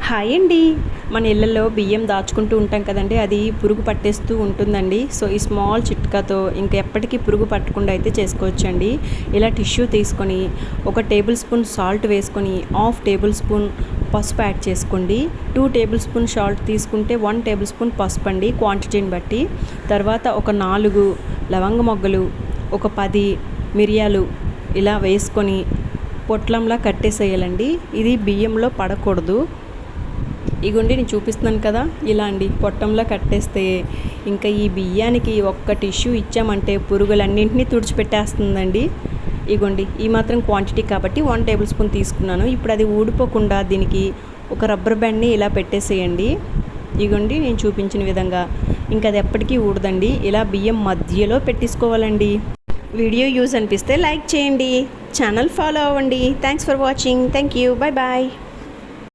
Hi అండి. మన ఇళ్ళల్లో బియ్యం దాచుకుంటూ ఉంటాం కదండి, అది పురుగు పట్టేస్తూ ఉంటుందండి. సో ఈ స్మాల్ చిట్కాతో ఇంకా ఎప్పటికీ పురుగు పట్టకుండా అయితే చేసుకోవచ్చండి. ఇలా టిష్యూ తీసుకొని ఒక టేబుల్ స్పూన్ సాల్ట్ వేసుకొని హాఫ్ టేబుల్ స్పూన్ పసుపు యాడ్ చేసుకోండి. 2 టేబుల్ స్పూన్ సాల్ట్ తీసుకుంటే 1 టేబుల్ స్పూన్ పసుపు అండి, క్వాంటిటీని బట్టి. తర్వాత ఒక 4 లవంగ మొగ్గలు, ఒక 10 మిరియాలు ఇలా వేసుకొని పొట్లంలా కట్టేసేయాలండి. ఇది బియ్యంలో పడకూడదు. ఇగోండి నేను చూపిస్తున్నాను కదా, ఇలా అండి పొట్టంలో కట్టేస్తే ఇంకా ఈ బియ్యానికి ఒక్క టిష్యూ ఇచ్చామంటే పురుగులన్నింటినీ తుడిచిపెట్టేస్తుందండి. ఇగోండి ఈ మాత్రం క్వాంటిటీ కాబట్టి 1 టేబుల్ స్పూన్ తీసుకున్నాను. ఇప్పుడు అది ఊడిపోకుండా దీనికి ఒక రబ్బర్ బ్యాండ్ని ఇలా పెట్టేసేయండి. ఇగోండి నేను చూపించిన విధంగా. ఇంకా అది ఎప్పటికీ ఊడదండి. ఇలా బియ్యం మధ్యలో పెట్టేసుకోవాలండి. వీడియో యూజ్ అనిపిస్తే లైక్ చేయండి, ఛానల్ ఫాలో అవ్వండి. Thanks for watching. Thank you. Bye bye.